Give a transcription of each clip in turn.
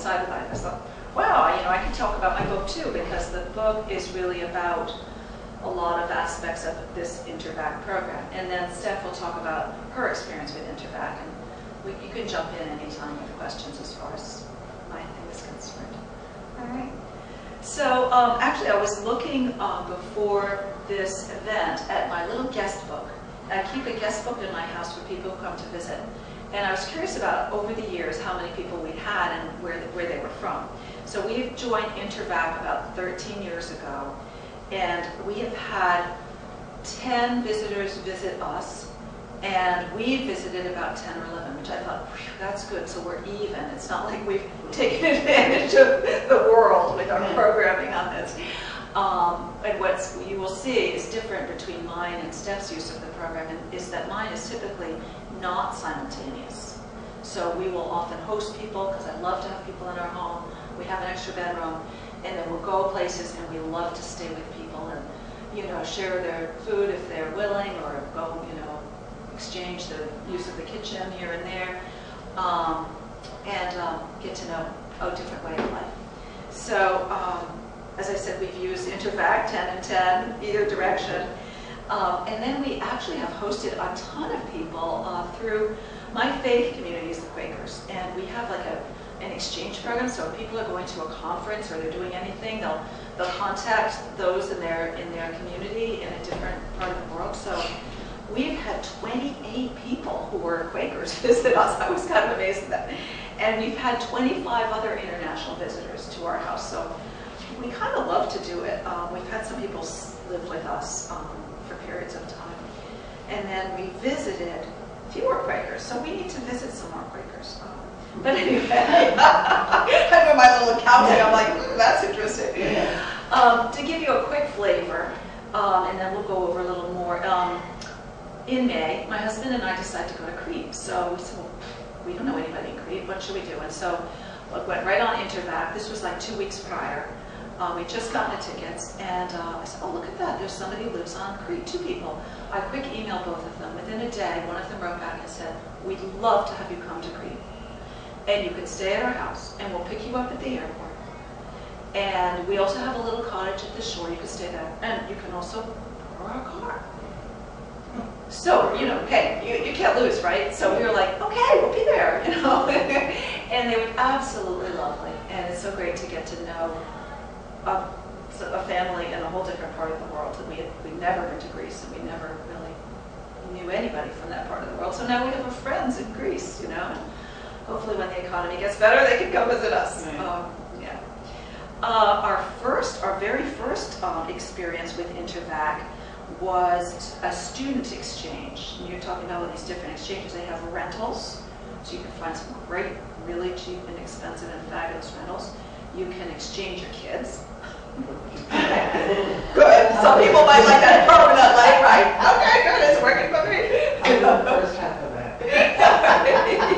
coincided with that. I thought, wow, you know, I can talk about my book too, because the book is really about a lot of aspects of this InterVac program. And then Steph will talk about her experience with InterVac, and you can jump in anytime with questions as far as my thing is concerned. All right. So actually, I was looking before this event at my little guest book. I keep a guest book in my house for people who come to visit. And I was curious about, over the years, how many people we had and where they were from. So we've joined InterVac about 13 years ago, and we have had 10 visitors visit us, and we visited about 10 or 11, which I thought, that's good, so we're even. It's not like we've taken advantage of the world with our programming on this. And what you will see is different between mine and Steph's use of the program, and is that mine is typically not simultaneous. So we will often host people, because I love to have people in our home. We have an extra bedroom, and then we'll go places, and we love to stay with people and, you know, share their food if they're willing, or go, you know, exchange the use of the kitchen here and there, and get to know a different way of life. So, as I said, we've used InterVac 10 and 10, either direction. And then we actually have hosted a ton of people through my faith community is the Quakers. And we have like an exchange program, so if people are going to a conference or they're doing anything, they'll contact those in their community in a different part of the world. So we've had 28 people who were Quakers visit us. I was kind of amazed at that. And we've had 25 other international visitors to our house. So we kind of love to do it. We've had some people live with us for periods of time. And then we visited fewer Quakers, so we need to visit some more Quakers. But anyway, I know my little accounting, I'm like, ooh, that's interesting. To give you a quick flavor, and then we'll go over a little more. In May, my husband and I decided to go to Crete. So we said, well, we don't know anybody in Crete, what should we do? And so we went right on InterVac. This was like 2 weeks prior. We just got the tickets, and I said, oh, look at that. There's somebody who lives on Crete, 2 people. I quick emailed both of them. Within a day, one of them wrote back and said, we'd love to have you come to Crete. And you can stay at our house, and we'll pick you up at the airport. And we also have a little cottage at the shore. You can stay there. And you can also borrow our car. So, you know, hey, you can't lose, right? So we were like, okay, we'll be there, you know. And they were absolutely lovely. And it's so great to get to know a family in a whole different part of the world. And we'd never been to Greece, and we never really knew anybody from that part of the world. So now we have friends in Greece, you know. And hopefully when the economy gets better, they can come visit us. Yeah. Our very first experience with InterVac was a student exchange. And you're talking about all these different exchanges. They have rentals, so you can find some great, really cheap and expensive and fabulous rentals. You can exchange your kids. Good. Some people might like that permanently, right? Okay, good. It's working for me. I love the first half of that.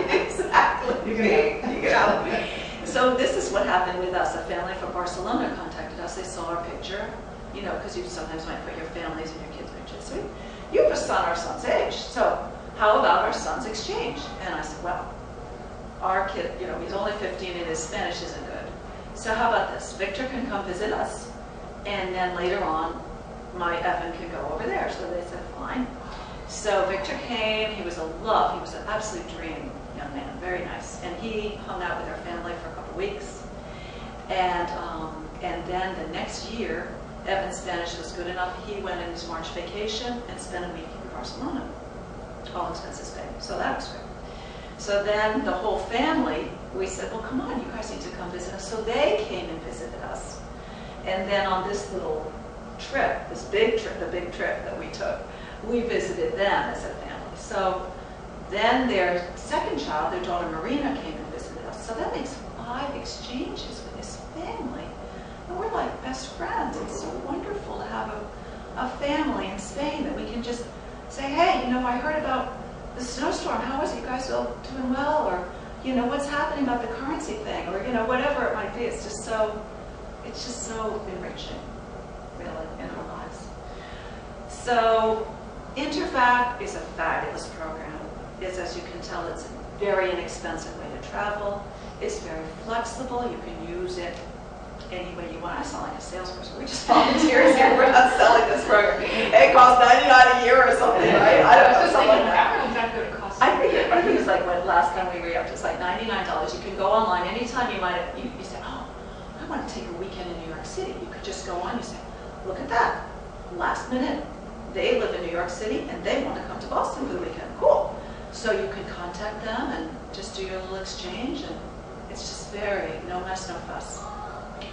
Exactly. You can have. So this is what happened with us. A family from Barcelona contacted us. They saw our picture, you know, because you sometimes might put your families and your kids' pictures. So you have a son our son's age. So how about our son's exchange? And I said, well, our kid, you know, he's only 15 and his Spanish isn't good. So how about this? Victor can come visit us, and then later on, my Evan can go over there. So they said, fine. So Victor came. He was a love. He was an absolute dream young man, very nice. And he hung out with our family for a couple weeks. And then the next year, Evan's Spanish was good enough. He went in his March vacation and spent a week in Barcelona, all expenses paid. So that was great. So then the whole family, we said, well, come on, you guys need to come visit us. So they came and visited us. And then on this little trip, the big trip that we took, we visited them as a family. So then their second child, their daughter Marina, came and visited us. So that makes 5 exchanges with this family. And we're like best friends. It's so wonderful to have a family in Spain that we can just say, hey, you know, I heard about the snowstorm. How is it? You guys all doing well? Or, you know, what's happening about the currency thing? Or, you know, whatever it might be. It's just so enriching, really, in our lives. So InterVac is a fabulous program. As you can tell, it's very inexpensive way to travel. It's very flexible. You can use it any way you want. I sound like a salesperson. We just volunteers here. We're not selling this program. It costs $99 a year or something, right? I don't know, something like that. I don't know exactly what it costs. I think it was like when last time we re-upped, it's like $99. You can go online anytime you say, oh, I want to take a weekend in New York City. You could just go on, you say, look at that. Last minute, they live in New York City and they want to come to Boston for the weekend. Cool. So you can contact them and just do your little exchange, and it's just very, no mess, no fuss.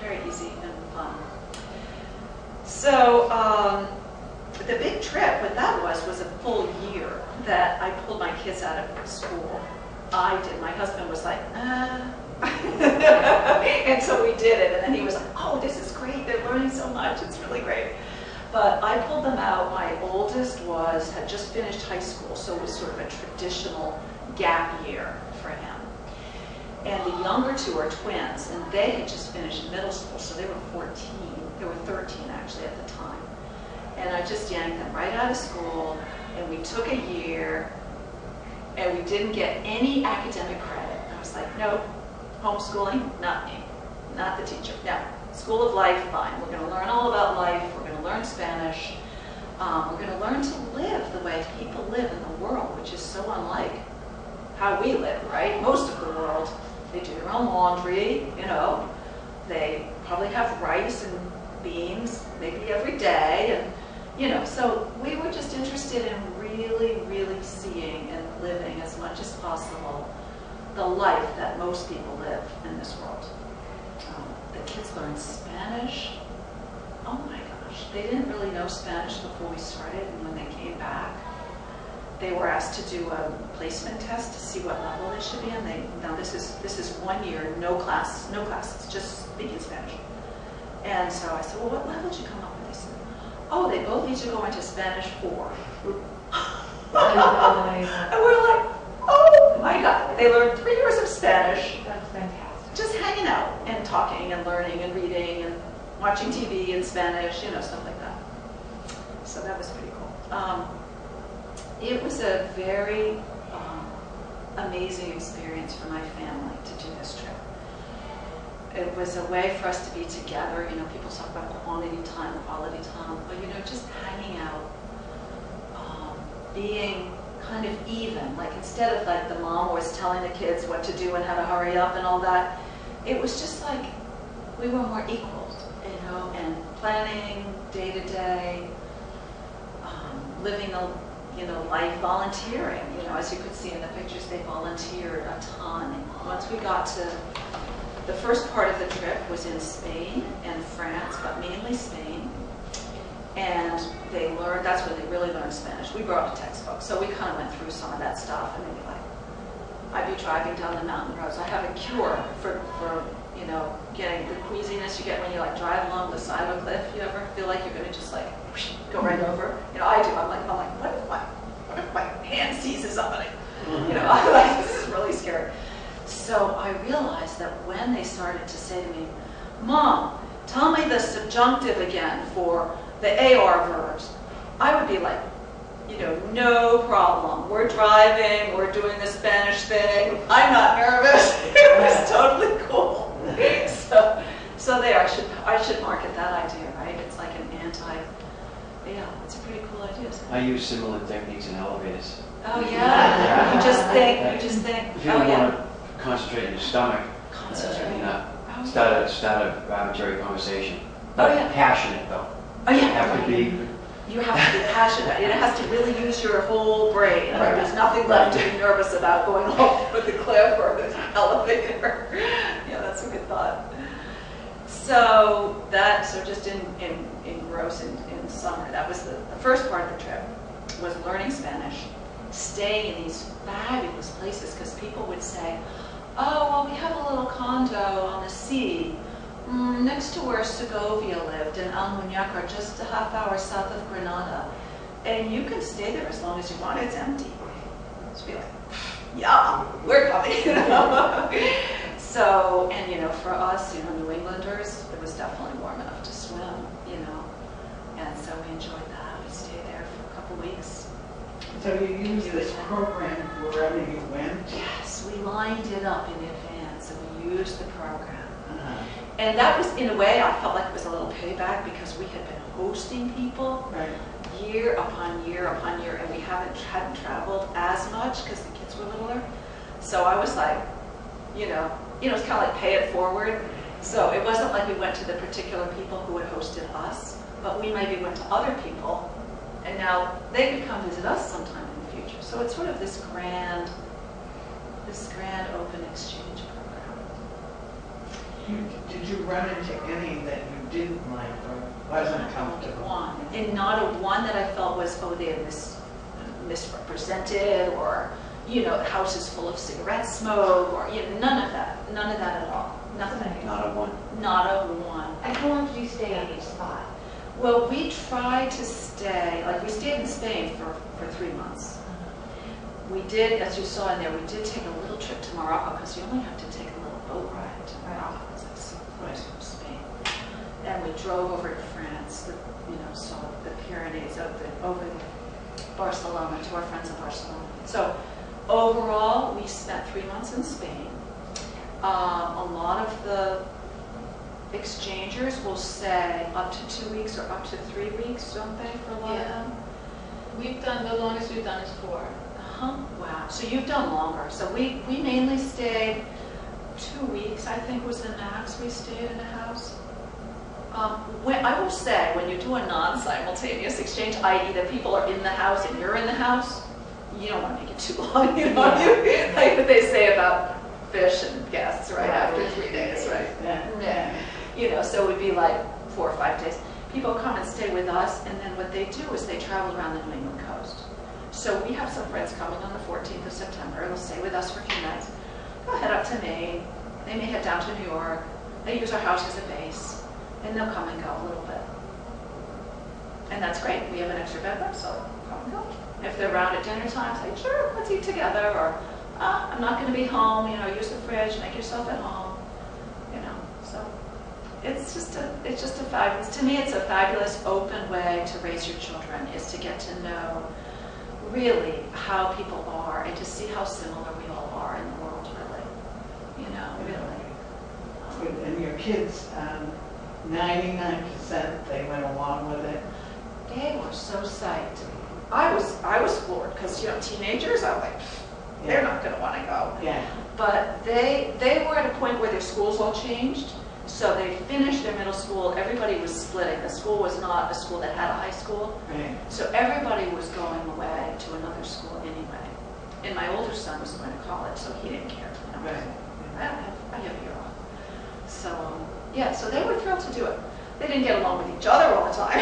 Very easy and fun. So the big trip, what that was a full year that I pulled my kids out of school. I did. My husband was like, and so we did it. And then he was like, oh, this is great. They're learning so much. It's really great. But I pulled them out. My oldest had just finished high school, so it was sort of a traditional gap year for him. And the younger two are twins, and they had just finished middle school, so they were 14. They were 13, actually, at the time. And I just yanked them right out of school, and we took a year, and we didn't get any academic credit. I was like, nope, homeschooling, not me, not the teacher. No, school of life, fine. We're going to learn all about life. We're going to learn Spanish. We're going to learn to live the way people live in the world, which is so unlike how we live, right? Most of the world, they do their own laundry, you know. They probably have rice and beans maybe every day, and you know. So we were just interested in really, really seeing and living as much as possible the life that most people live in this world. The kids learned Spanish. Oh my gosh, they didn't really know Spanish before we started, and when they came back, they were asked to do a placement test to see what level they should be in. Now this is 1 year, no classes, just speaking Spanish. And so I said, well, what level did you come up with? They said, oh, they both need to go into Spanish 4. And we're like, oh my God. They learned 3 years of Spanish. That's fantastic. Just hanging out and talking and learning and reading and watching TV in Spanish, you know, stuff like that. So that was pretty cool. It was a very amazing experience for my family to do this trip. It was a way for us to be together. You know, people talk about quality time, but you know, just hanging out, being kind of even. Like instead of like the mom was telling the kids what to do and how to hurry up and all that, it was just like we were more equal, you know, and planning day to day, living a life, volunteering. You know, as you could see in the pictures, they volunteered a ton. Once we got to the first part of the trip was in Spain and France, but mainly Spain. And they learned, that's when they really learned Spanish. We brought a textbook, so we kind of went through some of that stuff. And they'd be like, I'd be driving down the mountain roads. I have a cure for you know, getting the queasiness you get when you like drive along the side of a cliff. You ever feel like you're going to just like whoosh, go right over? You know, I do. I'm like, what if my hand seizes somebody? You know, I'm like, this is really scary. So I realized that when they started to say to me, Mom, tell me the subjunctive again for the AR verbs, I would be like, you know, no problem. We're driving, we're doing the Spanish thing. I'm not nervous. It was totally cool. So there, I should market that idea, right? It's like an yeah, it's a pretty cool idea. I use similar techniques in elevators. Oh yeah, you just think. If you don't want to concentrate on your stomach, start a arbitrary conversation. But passionate though. Oh yeah. You have to be passionate. It has to really use your whole brain. Right. There's nothing left to be nervous about going off with the cliff or the elevator. Yeah, that's a good thought. So just in summer, that was the first part of the trip, was learning Spanish, staying in these fabulous places, because people would say, oh, well, we have a little condo on the sea next to where Segovia lived in Almuñécar, just a half hour south of Granada. And you can stay there as long as you want. It's empty. Just be like, yeah, we're coming. You know? So, and you know, for us, you know, New Englanders, it was definitely warm enough to swim, you know. And so we enjoyed that. We stayed there for a couple weeks. So you used this program wherever you went? Yes, we lined it up in advance and we used the program. Uh-huh. And that was, in a way, I felt like it was a little payback because we had been hosting people Right. year upon year upon year, and we hadn't traveled as much because the kids were littler. So I was like, it's kind of like pay it forward. So it wasn't like we went to the particular people who had hosted us, but we maybe went to other people, and now they could come visit us sometime in the future. So it's sort of this grand open exchange program. Did you run into any that you didn't like or wasn't comfortable? And not a one that I felt was, oh, they had misrepresented, or, the house is full of cigarette smoke, or, none of that at all. Nothing. Not a one. Not a one. And how long did you stay at each spot? Well, we tried to stay, we stayed in Spain for 3 months. We did, as you saw in there, we did take a little trip to Morocco because you only have to take a little boat ride to Morocco. It's like 6 hours from Spain. And we drove over to France, saw the Pyrenees over to Barcelona, to our friends in Barcelona. So overall, we spent 3 months in Spain. A lot of the exchangers will say up to 2 weeks or up to 3 weeks, don't they, for a lot of them? The longest we've done is 4. Wow. So you've done longer. So we mainly stayed 2 weeks, I think was the max we stayed in a house. I will say, when you do a non-simultaneous exchange, i.e. that people are in the house and you're in the house, you don't want to make it too long. Like what they say about fish and guests, right, after 3 days, right? Yeah. So it would be like 4 or 5 days. People come and stay with us, and then what they do is they travel around the New England coast. So we have some friends coming on the 14th of September. They'll stay with us for a few nights. They'll head up to Maine. They may head down to New York. They use our house as a base, and they'll come and go a little bit. And that's great. We have an extra bedroom, so come and go. If they're around at dinner time, say, sure, let's eat together, or I'm not going to be home, use the fridge, make yourself at home, So it's just a fabulous, to me, it's a fabulous open way to raise your children, is to get to know really how people are and to see how similar we all are in the world, really, really. And your kids, 99%, they went along with it. They were so psyched. I was floored because teenagers, I'm like, they're not going to want to go. Yeah. But they were at a point where their schools all changed. So they finished their middle school. Everybody was splitting. The school was not a school that had a high school. Right. So everybody was going away to another school anyway. And my older son was going to college, so he didn't care. Right. I have a year off. So so they were thrilled to do it. They didn't get along with each other all the time.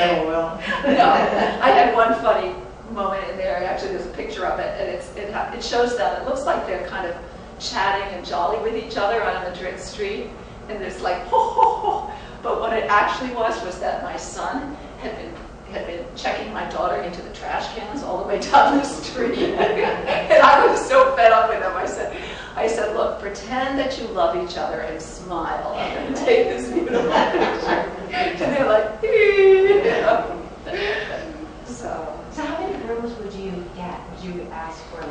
Oh, well. No, I had one funny moment in there. Actually, there's a picture of it, and it shows them. It looks like they're kind of chatting and jolly with each other on a Madrid street, and there's like ho ho ho. But what it actually was that my son had been checking my daughter into the trash cans all the way down the street, and I was so fed up with him. I said, look, pretend that you love each other and smile. I'm going to take this beautiful picture, and they're like, So how many rooms would you get? Would you ask for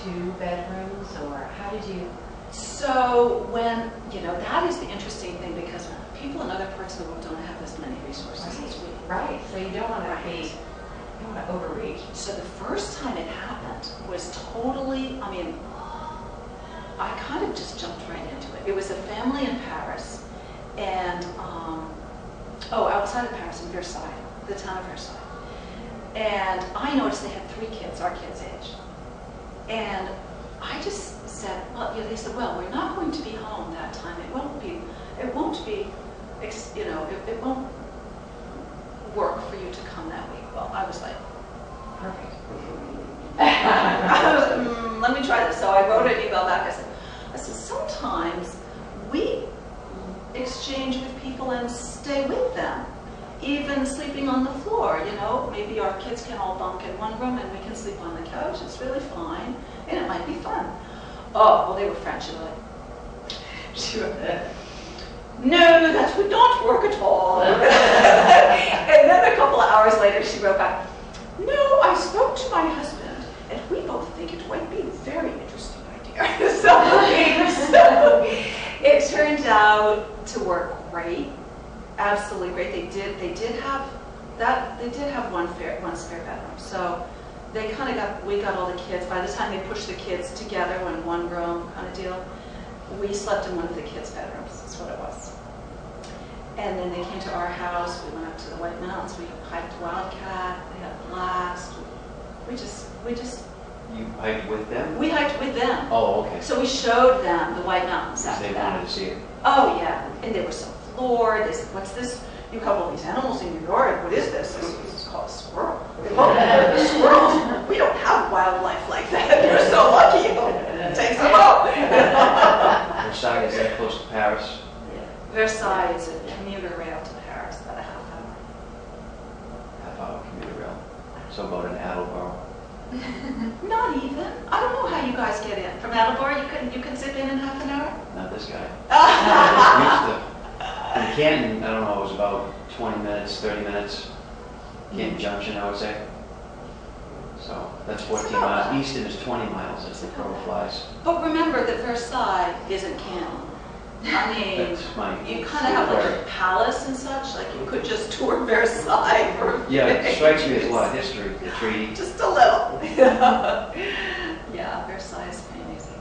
2 bedrooms, or how did you? So when, that is the interesting thing, because people in other parts of the world don't have as many resources as we. Right, so you don't want to overreach. So the first time it happened was totally, I kind of just jumped right into it. It was a family in Paris, and, outside of Paris, in Versailles, the town of Versailles. And I noticed they had 3 kids, our kids' age. And I just said, they said, well, we're not going to be home that time. It won't work for you to come that week. Well, I was like, perfect. Let me try this. So I wrote an email back. I said, sometimes we exchange with people and stay with them, even sleeping on the floor. Maybe our kids can all bunk in one room and we can sleep on the couch. It's really fine, and it might be fun. Oh, well, they were French. She wrote, no, that would not work at all. And then a couple of hours later, she wrote back, No, I spoke to my husband, and we both think it might be a very interesting idea. so it turned out to work great, absolutely great. They did have one spare bedroom. So we got all the kids. By the time they pushed the kids together in one room kind of deal, we slept in one of the kids' bedrooms. That's what it was. And then they came to our house. We went up to the White Mountains. We hiked Wildcat. They had a blast. We just. You hiked with them? We hiked with them. Oh, okay. So we showed them the White Mountains Because after they that. wanted to see it. Oh yeah, and they were so floored. They said, "What's this? You have all these animals in your yard. What is this?" This is called a squirrel. Oh, squirrels. We don't have wildlife like that. You're so lucky. Take some out. Versailles, is that close to Paris? Versailles is a commuter rail to Paris, about a half hour. Half-hour commuter rail. So about an Attleboro. Not even. I don't know how you guys get in. From Attleboro, you can zip in half an hour? Not this guy. Used to. From Canton, I don't know, it was about 20 minutes, 30 minutes. Canton Junction, I would say. So that's 14 miles. Easton is 20 miles as the crow flies. But remember that Versailles isn't Canton. I mean, That's my you kind of have like a palace and such, like you could just tour Versailles for Yeah, it strikes me as a lot of history, the treaty. just a little. Yeah, Versailles is pretty amazing.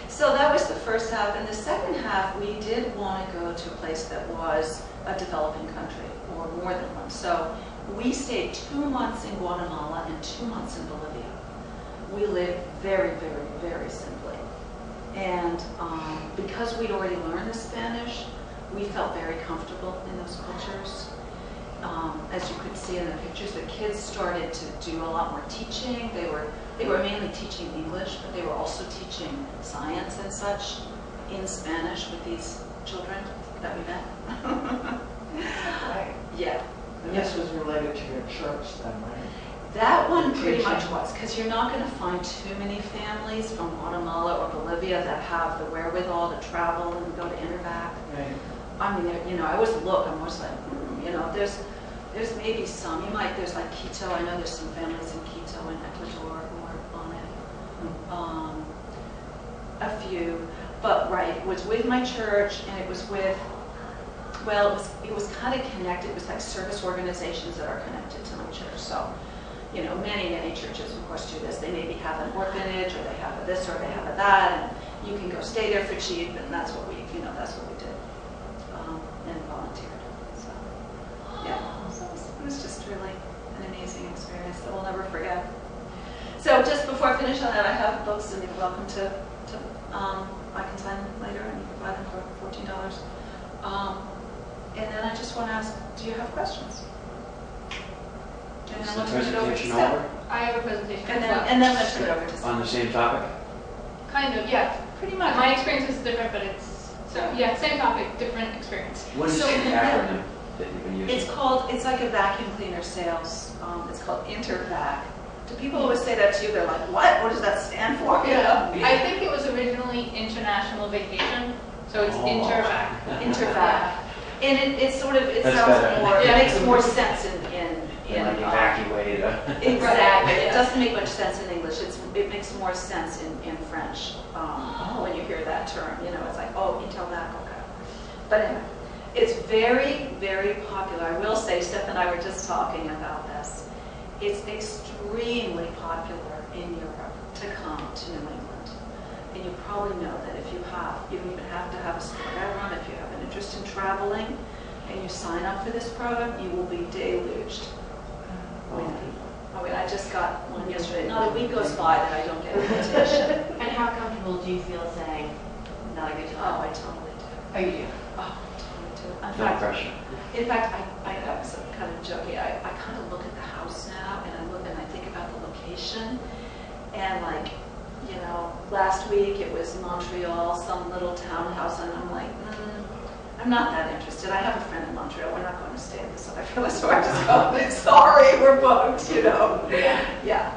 So that was the first half, and the second half we did want to go to a place that was a developing country, or more than one. So we stayed 2 months in Guatemala and 2 months in Bolivia. We lived very, very, very simply. And because we'd already learned the Spanish, we felt very comfortable in those cultures. As you could see in the pictures, the kids started to do a lot more teaching. They were mainly teaching English, but they were also teaching science and such in Spanish with these children that we met. Right. Yeah. And this was related to your church then, right? That one pretty much was, because you're not going to find too many families from Guatemala or Bolivia that have the wherewithal to travel and go to Intervac. Right. I mean, I always look, I'm always like, there's maybe some, there's like Quito, I know there's some families in Quito and Ecuador who are on it. A few, but right, it was with my church, and it was with, it was kind of connected, it was like service organizations that are connected to my church, so. Many churches, of course, do this. They maybe have an orphanage, or they have a this, or they have a that, and you can go stay there for cheap, and that's what we did, and volunteered. So, yeah, so it was just really an amazing experience that we'll never forget. So, just before I finish on that, I have books, and you're welcome to I can sign them later, and you can buy them for $14. And then I just want to ask, do you have questions? Is the presentation over? I have a presentation And as well. then let's turn it over to On the same topic? Kind of, yeah. pretty much. My experience is different, but same topic, different experience. What is So, the acronym that you've been using? It's like a vacuum cleaner sales. It's called Intervac. Do people always say that to you? They're like, what? What does that stand for? I think it was originally International Vacation, so it's Intervac. Intervac. And it sort of, it That's sounds better. more, it Yeah. makes more sense in Like evacuate. exactly. Right, It yeah. doesn't make much sense in English. It makes more sense in French when you hear that term. It's like, oh, Intervac, okay. But anyway, it's very, very popular. I will say, Steph and I were just talking about this. It's extremely popular in Europe to come to New England. And you probably know that if you don't even have to have a spare bedroom, if you have an interest in traveling, and you sign up for this program, you will be deluged with people. I mean, I just got one yesterday. Not a week goes by that I don't get an invitation. And how comfortable do you feel saying, not a good Oh, time? I totally do. Oh, you do? Oh, I totally do. No pressure. In fact, I have some kind of joking. I kind of look at the house now, and I think about the location, and last week it was Montreal, some little townhouse, and I'm like, I'm not that interested. I have a friend in Montreal. We're not going to stay at this other village, so I just go, sorry, we're booked, Yeah.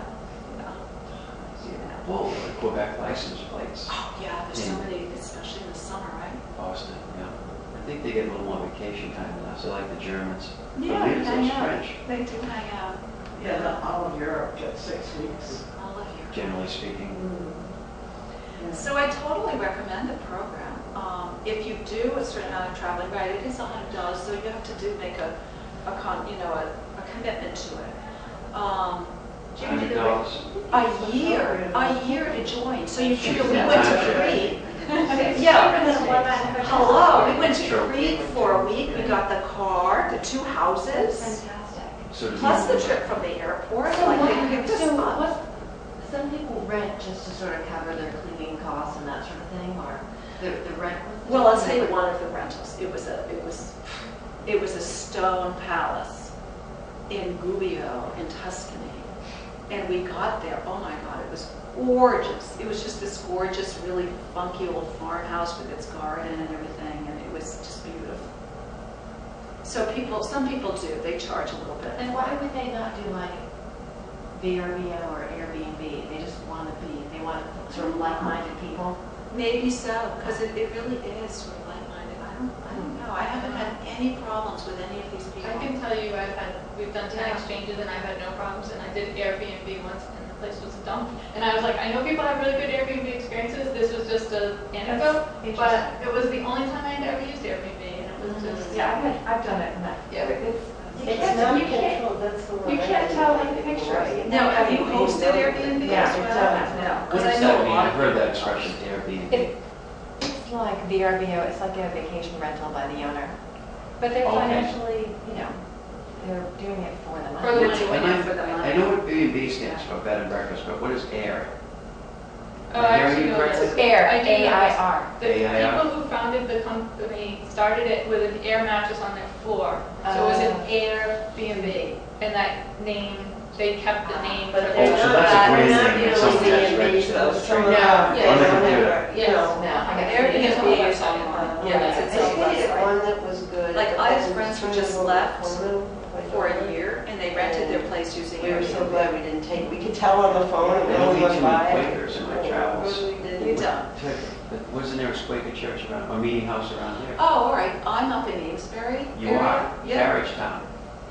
Well, the Quebec license plates. Oh, yeah, there's so many, especially in the summer, right? Boston, yeah. I think they get a little more vacation time than us. They're like the Germans. Yeah, Believe hang it's out. French. They do hang out. Yeah, the all of Europe gets 6 weeks. All of you. generally speaking. Yeah. So I totally recommend the program. If you do a certain amount of traveling, right, it is $100, so you have to make a commitment to it. $100. A year to join. So you figure we Yeah. went to Crete. Hello, we went to True. Crete for a week. We got the car, the 2 houses, Fantastic. So does plus the it- trip from the airport. So Like, what, they picked us so up. what, some people rent just to sort of cover their cleaning costs and that sort of thing, or the rent? Well, I'll tell you one of the rentals. It was a stone palace in Gubbio in Tuscany. And we got there, oh my God, it was gorgeous. It was just this gorgeous, really funky old farmhouse with its garden and everything, and it was just beautiful. So some people do, they charge a little bit. And why would they not do like VRBO or Airbnb? They just want to they want sort of like-minded people? Maybe so, because it really is sort of like-minded. I don't know. I haven't had any problems with any of these people. I can tell you, we've done 10 exchanges and I've had no problems, and I did Airbnb once and the place was a dump. And I was like, I know people have really good Airbnb experiences, this was just an anecdote, but it was the only time I had ever used Airbnb, and it was just, Yeah, I've done it, and yeah. It's not controlled, that's the word. You can't tell in the picture. Now, have you hosted Airbnb Yeah, as I've well? done it. No, What because does I know that a mean? lot I've of heard that people. expression, Airbnb. It's like VRBO, it's like a vacation rental by the owner. But they're Okay. financially, they're doing it for the money. For the money. Doing it for the money. I know what B&B stands for, bed and breakfast, but what is air? Oh, Am I I hearing actually you know correctly? this. Air, I do know this. A-I-R. The AIR? people who founded the company started it with an air mattress on their floor. So it was an Airbnb. And that name, they kept the name. But for they're Oh, so the- not, that's a brand they're not name that dealing someone with has B&Bs registered though, as a some of trade. them, Yeah. On the some of them computer. are, Yes. No, I got Airbnb It's on the is website. online. Yeah, Yes, I it's on the think website. one that was good. Like, I have friends who just left for a year. year, and they rented their place using We were so Airbnb. glad we didn't take, we could tell on the phone I when don't we meet went too by. many Quakers in my travels. You don't? Wasn't there a Quaker church around, or meeting house around here? Oh, all right. I'm up in Amesbury. You area. are, Yeah. Carriage Town,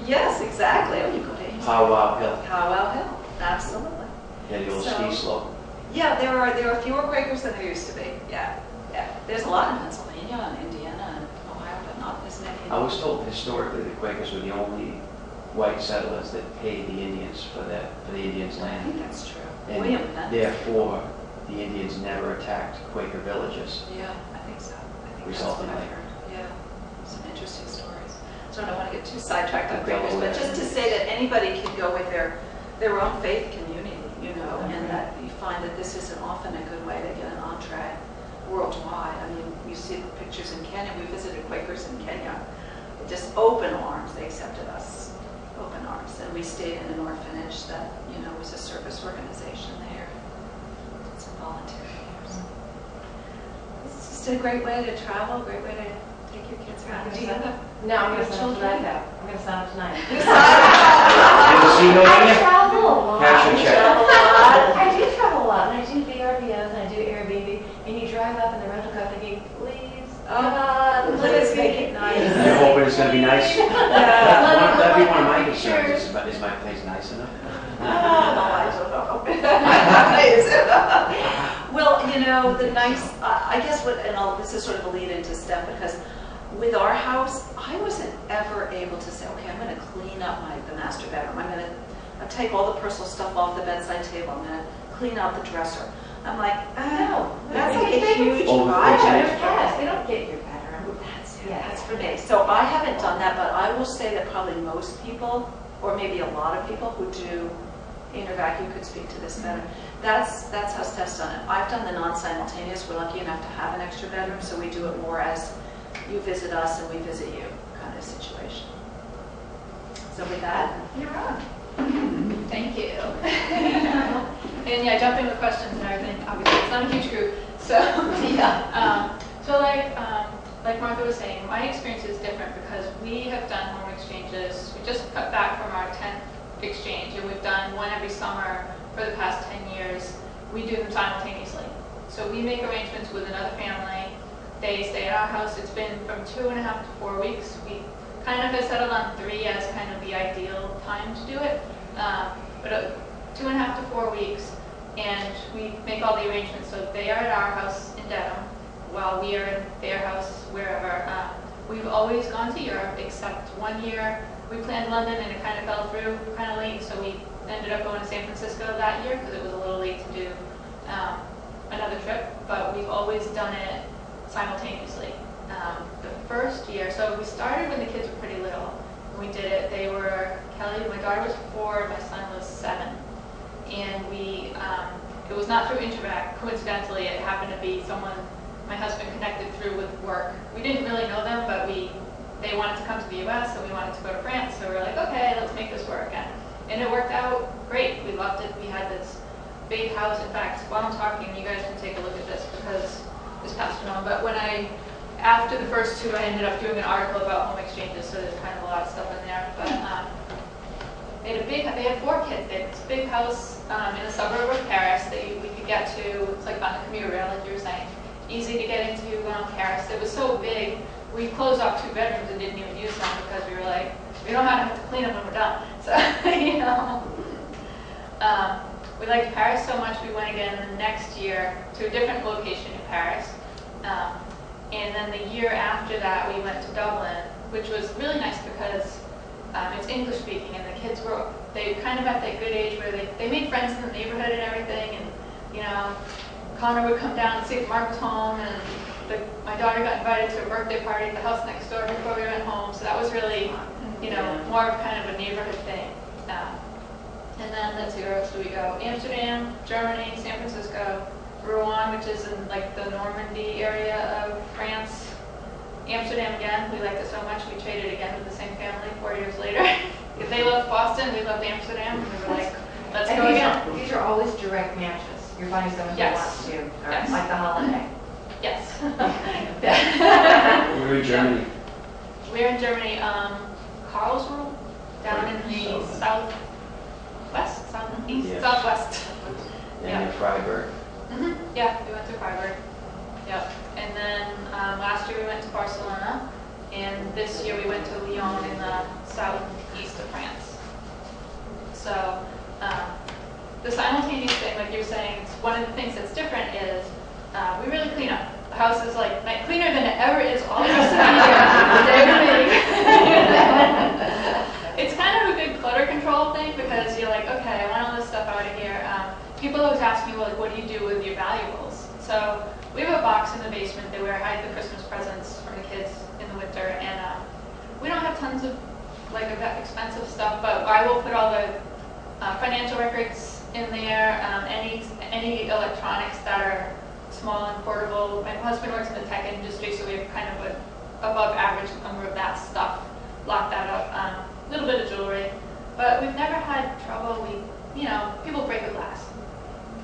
Yes, exactly. Oh, you go to Amesbury. Powwow Hill, Powwow Hill. Absolutely. yeah, the old So- ski slope. Yeah, there are fewer Quakers than there used to be. Yeah, yeah. There's a lot in Pennsylvania and Indiana and Ohio, but not as many. I was told historically the Quakers were the only white settlers that paid the Indians for the Indians' I land. think that's true. And William Penn. therefore, the Indians never attacked Quaker villages. Yeah, I think so. I think that's Resulting what I've later. heard. Yeah, some interesting stories. So I don't want to get too sidetracked on The Quakers, but Delaware. just to say that anybody can go with their own faith community, and that you find that this is often a good way to get an entree worldwide. I mean, you see the pictures in Kenya. We visited Quakers in Kenya. Just open arms. They accepted us, open arms. And we stayed in an orphanage that, was a service organization there. Did some volunteer years. It's just a great way to travel, great way to take your kids around. Do you have No, I'm going to Your sign up children? tonight though. I'm going to sign up tonight. Good to see you I again. travel a lot. Cash your check. I do travel a lot, and I do VRBOs, and I do Airbnb, and you drive up in the rental car thinking, please, God, Please make it nice. You're hoping it's gonna be nice? Yeah. That'd be one of my concerns, is my place nice enough? I don't know. Well, the nice, I guess this is sort of a lead into Steph, because with our house, I wasn't ever able to say, okay, I'm going to clean up the master bedroom. I'm going to take all the personal stuff off the bedside table. I'm going to clean out the dresser. I'm like, No. that's like a huge Oh, project. Yes, they don't get your bedroom. That's for me. So I haven't done that, but I will say that probably most people, or maybe a lot of people who do intervac, you could speak to this better. That's how Steph's done it. I've done the non-simultaneous. We're lucky enough to have an extra bedroom, so we do it more as you visit us and we visit you kind of situation. So with that, you're on. Thank you. And yeah, jump in with questions and everything. Obviously, it's not a huge group, so Yeah. So like Martha was saying, my experience is different because we have done home exchanges. We just cut back from our 10th exchange, and we've done one every summer for the past 10 years. We do them simultaneously. So we make arrangements with another family. They stay at our house. It's been from 2.5 to 4 weeks. We kind of have settled on 3 as kind of the ideal time to do it. but 2.5 to 4 weeks, and we make all the arrangements. So they are at our house in Dedham, while we are in their house wherever. We've always gone to Europe, except one year we planned London and it kind of fell through kind of late, so we ended up going to San Francisco that year because it was a little late to do another trip, but we've always done it simultaneously. The first year, so we started when the kids were pretty little. When we did it, they were, Kelly, my daughter was 4, my son was 7. And it was not through Intervac, coincidentally, it happened to be someone my husband connected through with work. We didn't really know them, but they wanted to come to the US and we wanted to go to France, so we were like, okay, let's make this work. And it worked out great. We loved it. We had this big house. In fact, while I'm talking, you guys can take a look at this because this passed on. But after the first 2, I ended up doing an article about home exchanges, so there's kind of a lot of stuff in there. But they had 4 kids. They had this big house in a suburb of Paris that we could get to. It's like on the commuter rail, like you were saying. Easy to get into Paris. It was so big, we closed off 2 bedrooms and didn't even use them because we were like, we don't have to clean them when we're done. So, you know. We liked Paris so much, we went again the next year to a different location in Paris. And then the year after that, we went to Dublin, which was really nice because it's English speaking, and the kids they kind of at that good age where they made friends in the neighborhood and everything, and you know, Connor would come down and see if Mark was home, and my daughter got invited to a birthday party at the house next door before we went home, so that was really, you know, more of kind of a neighborhood thing. And then let's see, where else do we go? Amsterdam, Germany, San Francisco, Rouen, which is in like the Normandy area of France. Amsterdam again, we liked it so much we traded again with the same family 4 years later. If they loved Boston, we loved Amsterdam. We were like, let's go again. These are always direct matches. You're finding someone who Yes. wants to, Yes. like the holiday. Yes. We're in Germany. We're in Germany, Karlsruhe, down in the southwest, southeast, Yeah. southwest. And in Freiburg. Yeah, we went to Freiburg. Yep. And then last year we went to Barcelona, and this year we went to Lyon in the southeast of France. So the simultaneous thing, like you were saying, one of the things that's different is we really clean up. The house is like cleaner than it ever is all the rest of the year. It's kind of a good clutter control thing because you're like, okay, I want all this stuff out of here. People always ask me, well, like, what do you do with your valuables? So we have a box in the basement that where I hide the Christmas presents from the kids in the winter, and we don't have tons of like expensive stuff, but I will put all the financial records in there, any electronics that are small and portable. My husband works in the tech industry, so we have kind of an above average number of that stuff. Lock that up. A little bit of jewelry, but we've never had trouble. People break a glass.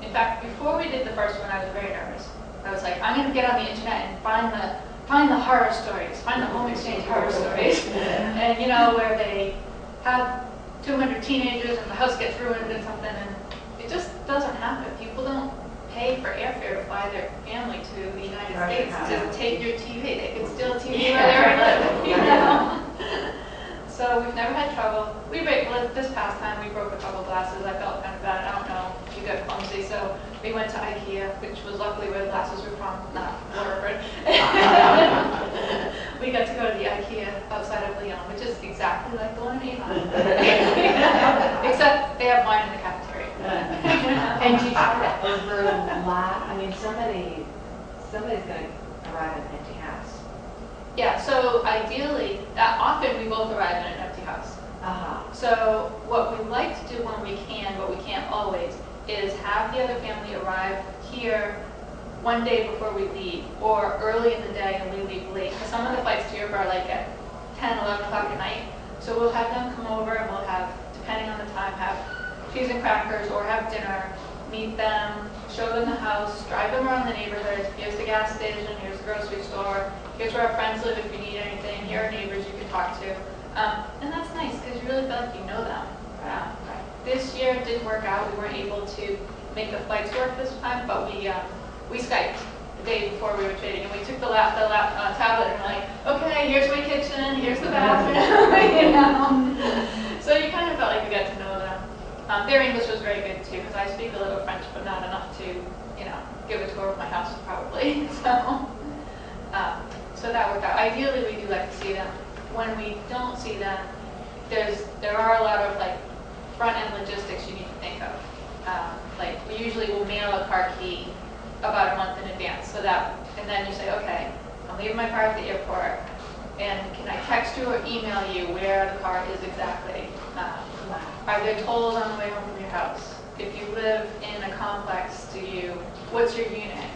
In fact, before we did the first one, I was very nervous. I was like, I'm going to get on the internet and find the horror stories, find the home exchange horror stories, and where they have 200 teenagers and the house gets ruined and something, and it just doesn't happen. People don't pay for airfare to fly their family to the United States to take your TV. They can steal TV where they live, So we've never had trouble. This past time we broke a couple glasses. I felt kind of bad. I don't know if you got clumsy, so we went to IKEA, which was luckily where the glasses were from, not Waterford. We got to go to the IKEA outside of Lyon, which is exactly like the one in Ames. Except they have wine in the cafeteria. And you try to overlap. I mean, somebody's going to arrive at an empty house. Yeah, so ideally, often we both arrive in an empty house. So what we like to do when we can, but we can't always, is have the other family arrive here one day before we leave, or early in the day and we leave late. Because some of the flights to Europe are like at 10, 11 o'clock at night. So we'll have them come over and we'll have, depending on the time, have cheese and crackers or have dinner, meet them, show them the house, drive them around the neighborhood. Here's the gas station, here's the grocery store, here's where our friends live if you need anything, here are neighbors you can talk to. And that's nice because you really feel like you know them. This year it didn't work out. We weren't able to make the flights work this time, but we Skyped the day before we were trading, and we took the tablet and we're like, okay, here's my kitchen, here's the bathroom, So you kind of felt like you got to know them. Their English was very good too, because I speak a little French, but not enough to, give a tour of my house probably. So that worked out. Ideally, we do like to see them. When we don't see them, there are a lot of like front end logistics you need to think of. Like we usually will mail a car key about a month in advance, and then you say, okay, I'm leaving my car at the airport, and can I text you or email you where the car is exactly? Are there tolls on the way home from your house? If you live in a complex, what's your unit?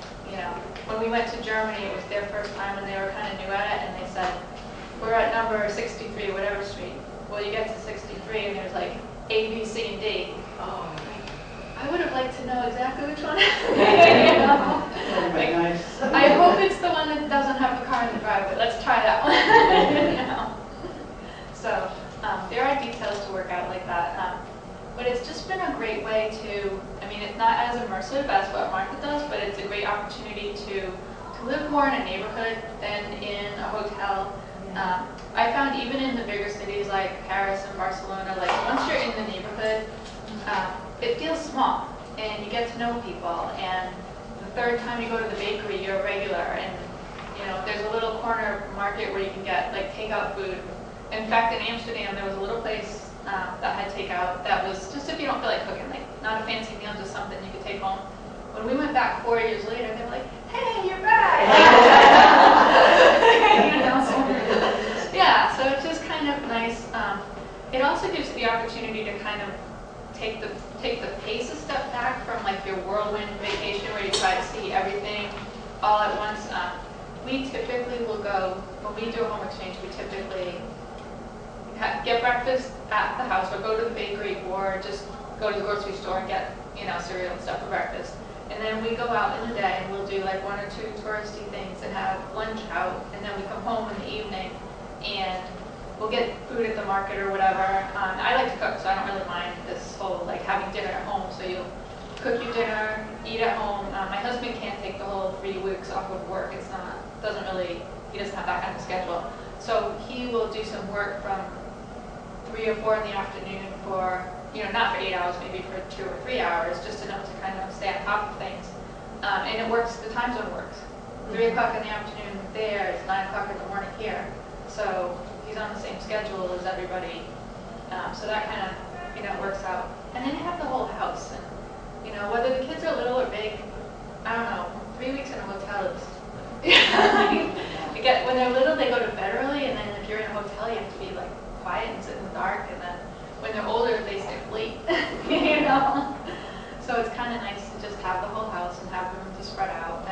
When we went to Germany, it was their first time and they were kind of new at it, and they said, we're at number 63, whatever street. Well, you get to 63 and there's like A, B, C, and D. Oh, I would have liked to know exactly which one. that would be nice. I hope it's the one that doesn't have the car in the driveway. Let's try that one. So there are details to work out like that. But it's just been a great way to, it's not as immersive as what Martha does, but it's a great opportunity to live more in a neighborhood than in a hotel. I found even in the bigger cities like Paris and Barcelona, like once you're in the neighborhood, it feels small and you get to know people, and the third time you go to the bakery, you're a regular, and there's a little corner market where you can get like takeout food. In fact, in Amsterdam, there was a little place that had takeout that was just if you don't feel like cooking, like not a fancy meal, just something you could take home. When we went back 4 years later, they were like, hey, you're back! Yeah, so it's just kind of nice. It also gives the opportunity to kind of take the pace a step back from like your whirlwind vacation where you try to see everything all at once. We typically will go, when we do a home exchange, we typically get breakfast at the house or go to the bakery or just go to the grocery store and get cereal and stuff for breakfast. And then we go out in the day and we'll do like 1 or 2 touristy things and have lunch out, and then we come home in the evening and we'll get food at the market or whatever. I like to cook, so I don't really mind this whole like having dinner at home. So you cook your dinner, eat at home. My husband can't take the whole 3 weeks off of work. He doesn't have that kind of schedule. So he will do some work from 3 or 4 in the afternoon for, not for 8 hours, maybe for 2 or 3 hours, just enough to kind of stay on top of things. And it works, the time zone works. 3 o'clock in the afternoon there, it's 9 o'clock in the morning here. So he's on the same schedule as everybody. So that kind of, works out. And then you have the whole house. And, whether the kids are little or big, I don't know, 3 weeks in a hotel is, when they're little, they go to bed early, and then if you're in a hotel, you have to be like quiet and sit in the dark, and then when they're older, they stay up late, So it's kind of nice to just have the whole house and have room to spread out.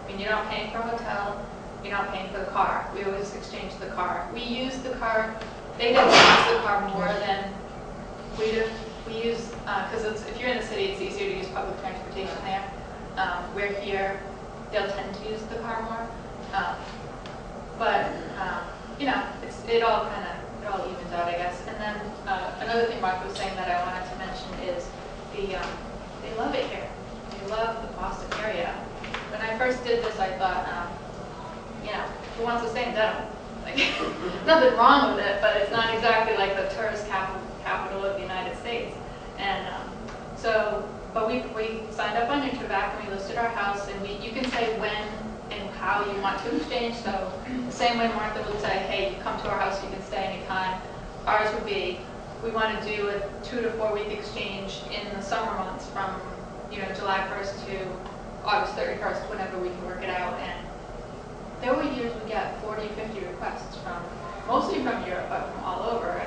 And you're not paying for a hotel, you're not paying for the car. We always exchange the car. We use the car. They don't use the car more than we do. We use because if you're in the city, it's easier to use public transportation there. We're here, they'll tend to use the car more. But it all evens out, I guess. And then another thing Mark was saying that I wanted to mention is they love it here. They love the Boston area. When I first did this, I thought, who wants to stay in Denver? Like, nothing wrong with it, but it's not exactly like the tourist capital of the United States. And but we signed up on Intervac and we listed our house, and you can say when and how you want to exchange. So the same way Martha would say, hey, you come to our house, you can stay anytime. Ours would be, we want to do a 2 to 4 week exchange in the summer months from July 1st to August 31st, whenever we can work it out. And there were years we get 40, 50 requests mostly from Europe, but from all over.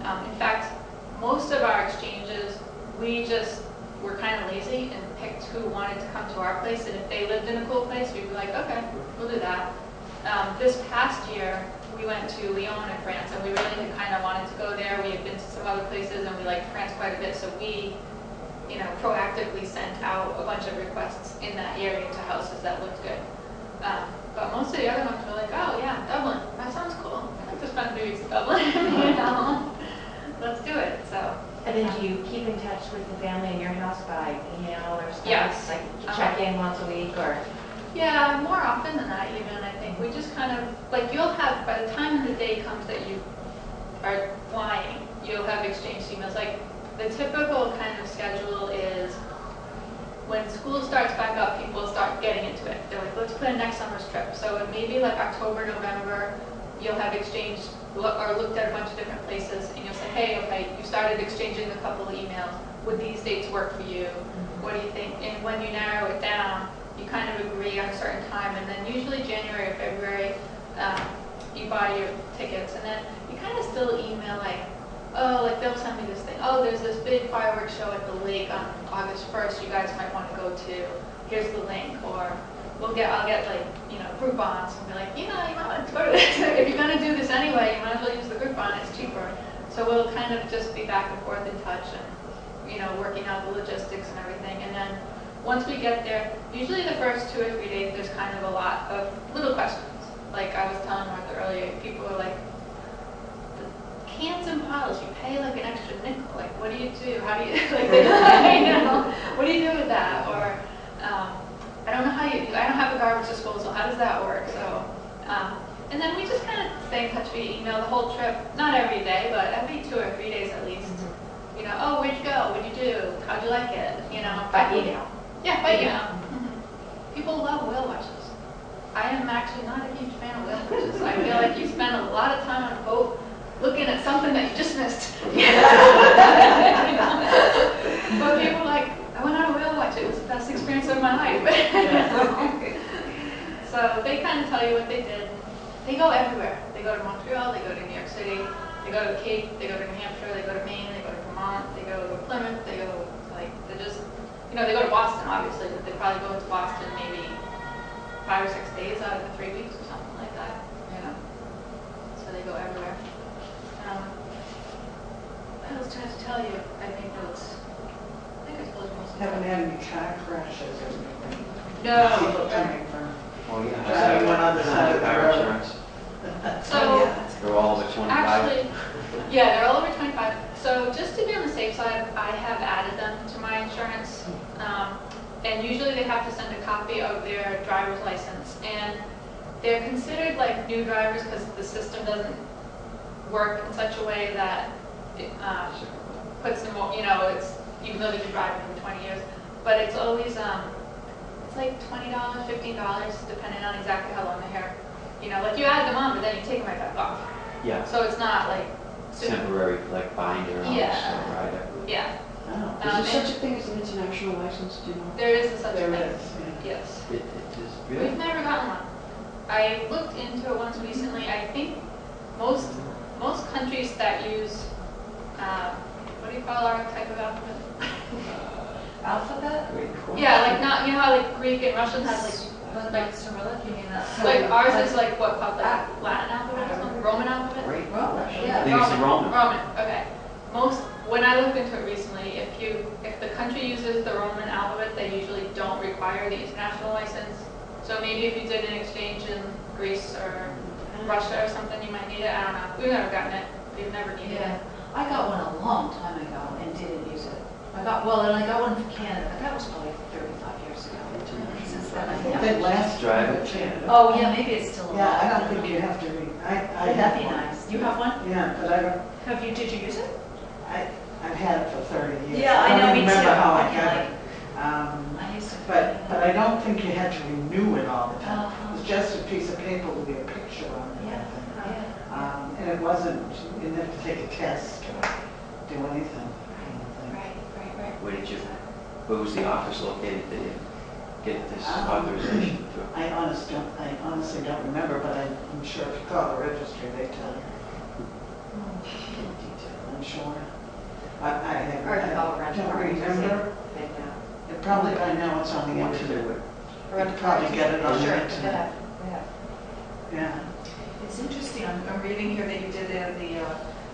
And in fact, most of our exchanges, we just were kind of lazy and picked who wanted to come to our place. And if they lived in a cool place, we'd be like, okay, we'll do that. This past year, we went to Lyon in France, and we really kind of wanted to go there. We had been to some other places, and we liked France quite a bit, so we proactively sent out a bunch of requests in that area to houses that looked good. But most of the other ones were like, oh yeah, Dublin, that sounds cool. I'd like to spend 3 weeks in Dublin. Let's do it. So. And then do you keep in touch with the family in your house by email or stuff? Yes. Like check in once a week or? Yeah, more often than that even, I think. We just kind of, like you'll have, by the time the day comes that you are flying, you'll have exchanged emails. Like the typical kind of schedule is when school starts back up, people start getting into it. They're like, let's plan next summer's trip. So it may be like October, November, you'll have exchanged or looked at a bunch of different places, and you'll say, hey, okay, you started exchanging a couple of emails. Would these dates work for you? What do you think? And when you narrow it down, you kind of agree on a certain time, and then usually January or February, you buy your tickets, and then you kind of still email like, oh, like they'll send me this thing. Oh, there's this big fireworks show at the lake on August 1st. You guys might want to go to. Here's the link. Or I'll get like, Groupons and be like, you might want to go to this. If you're going to do this anyway, you might as well use the Groupon. It's cheaper. So we'll kind of just be back and forth in touch and, working out the logistics and everything. And then once we get there, usually the first 2 or 3 days, there's kind of a lot of little questions. Like I was telling Martha earlier, people are like, cans and bottles, you pay like an extra nickel. Like, what do you do? How do you, what do you do with that? Or, I don't know I don't have a garbage disposal. How does that work? So, and then we just kind of stay in touch via email the whole trip. Not every day, but every 2 or 3 days at least. Oh, where'd you go? What'd you do? How'd you like it? By email. Yeah, by email. People love whale watches. I am actually not a huge fan of whale watches. I feel like you spend a lot of time on a boat looking at something that you just missed. But people are like, I went on a whale watch. It was the best experience of my life. So they kind of tell you what they did. They go everywhere. They go to Montreal. They go to New York City. They go to the Cape. They go to New Hampshire. They go to Maine. They go to Vermont. They go to Plymouth. They go they go to Boston obviously, but they probably go to Boston maybe 5 or 6 days out of the 3 weeks or something like that. So they go everywhere. What else do I have to tell you? I made notes. I think I told you most of Haven't them. had any car crashes or anything? No. People coming from, Oh, yeah. Driving on the other side of the Car road. insurance. So They're all over 25. actually, yeah, they're all over 25. So just to be on the safe side, I have added them to my insurance. And usually they have to send a copy of their driver's license. And they're considered like new drivers because the system doesn't work in such a way that it puts them, it's, even though they've been driving for 20 years. But it's always, it's like $20, $15, depending on exactly how long the hair, like you add them on, but then you take them right back off. Yeah, So it's not like super, temporary, like binder on Yeah. so, right? yeah. Oh, Is there such a thing as an international license, do you know? There is such a there thing. is, yeah. Yes. It is, We've really? never gotten one. I looked into it once recently. I think most countries that use, what do you call our type of alphabet? Alphabet? Wait, cool. Yeah, like not, how like Greek and Russian has Like Cyrillic, you mean that? like ours is like what called like Latin alphabet or something? Roman alphabet? Great. Roman, I yeah. think it's the Roman. Roman, okay. When I looked into it recently, if the country uses the Roman alphabet, they usually don't require the international license. So maybe if you did an exchange in Greece or Russia or something, you might need it. I don't know. We've never gotten it. We've never needed Yeah, it. I got one a long time ago and didn't use it. And I got one from Canada, but that was probably 35 years ago. Since then, I They haven't. last Drive it. Canada. Oh, yeah, maybe it's still alive. Yeah, I don't think you have to read. I Would have that be one. nice? You have one? Yeah, but I don't, Did you use it? I've had it for 30 years. Yeah, I know, don't me remember too. how I I can, got like- it. I used to. But I don't think you had to renew it all the time. Uh-huh. It's just a piece of paper with your picture on it, I Yeah, think. yeah. And it wasn't, you didn't have to take a test or do anything. I don't think. Right. Where did you, where was the office located that you get this authorization through? I honestly don't remember, but I'm sure if you call the registry, they tell you. I'm sure. I Or if you call a don't registry. remember. It probably, I know it's on the I wonder if they internet. would. You could probably get it on the Sure, internet. yeah. Yeah. It's interesting, I'm reading here that you did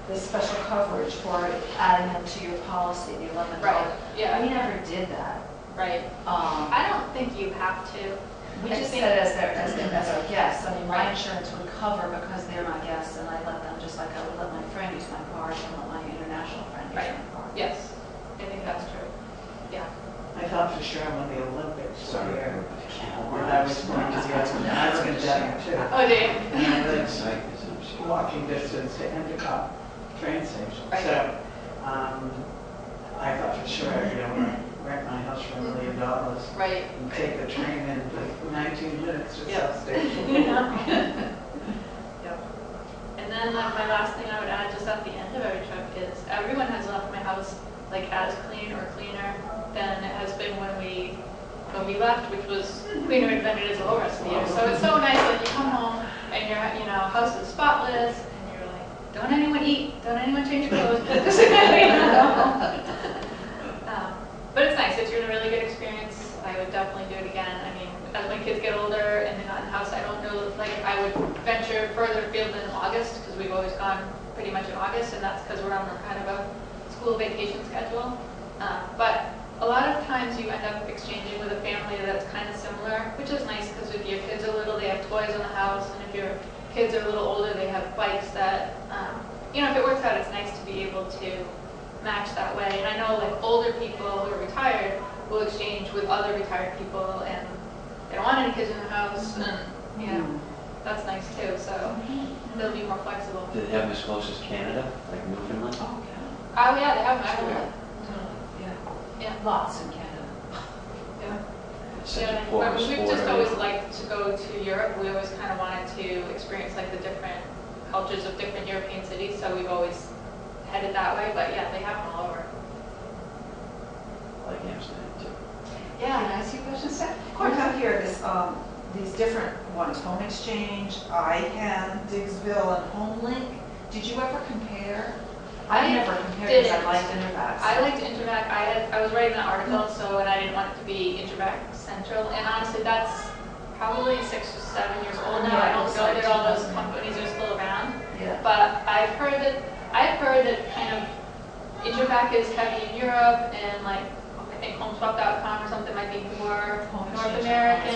the special coverage for adding them to your policy, the 11. Right, yeah, We never did that. right. I don't think you have to. We I just think- said as our guests. I mean, my Right. insurance would cover because they're my guests, and I let them, just like I would let my friend use my car, and let my international friend use Right. my car. Yes, I think that's true. Yeah. I thought for sure when the Olympics were Sorry. here, that I was going to get some asthma too. Oh, did you? And That's it's right, it's walking distance to Endicott train station. Right. So, I thought for sure, rent my house for $1 million Right. and take the train in for 19 minutes to Yep. South Station. Yep. And then my last thing I would add just at the end of every trip is everyone has left my house like as clean or cleaner than it has been when we left, which was cleaner than it is the whole rest of the year. So it's so nice that you come home and your house is spotless and you're like, don't anyone eat, don't anyone change clothes. But it's nice. It's been a really good experience. I would definitely do it again. I mean, as my kids get older and they're not in the house, I don't know, like I would venture further afield than August because we've always gone pretty much in August, and that's because we're on kind of a school vacation schedule. But a lot of times you end up exchanging with a family that's kind of similar, which is nice because if your kids are little, they have toys in the house, and if your kids are a little older, they have bikes that, if it works out, it's nice to be able to match that way. And I know like older people who are retired will exchange with other retired people, and they don't want any kids in the house, and that's nice too. So they'll be more flexible. Do they have them as close as Canada, like Newfoundland? Oh, yeah. Oh yeah, they have them everywhere. Yeah, lots in Canada. Yeah. It's such Yeah, a poor we've sport. just always liked to go to Europe. We always kind of wanted to experience like the different cultures of different European cities, so we've always headed that way. But yeah, they have them all over. I like Amsterdam too. Yeah, can I ask you a question, Seth? You have here these different ones, Home Exchange, ICANN, Diggsville, and HomeLink. Did you ever compare? I never compared because I liked Intervax. I liked Intervac. I was writing an article, and I didn't want it to be Intervac Central. And honestly, that's probably 6 or 7 years old now. I don't know that all those companies are still around. Yeah. But I've heard that kind of Intervac is heavy in Europe, and like I think HomeSwap.com or something might be more North American.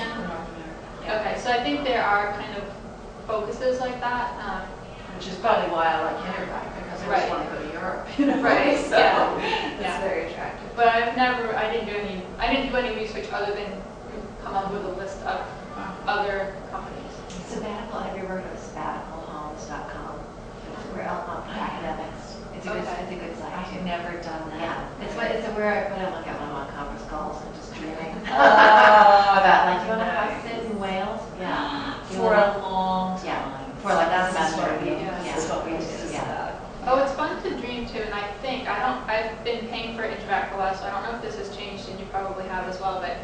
Okay, so I think there are kind of focuses like that. Which is probably why I like Intervac, because I Right. just want to go to Europe. Right, So yeah. it's very attractive. But I didn't do any research other than come up with a list of other companies. Sabbatical, have you ever heard of sabbaticalhomes.com? It's where academics. It's a good site. I've never done that. Yeah, it's where I put in look at when I'm on conference calls and just dreaming about like, you want to house sit in Wales? Yeah. For a long time. Yeah. For like that This is semester. what we- Yeah. this is what we Yeah. did. Yeah. Oh, it's fun to dream too, and I've been paying for Interact for a while, so I don't know if this has changed, and you probably have as well, but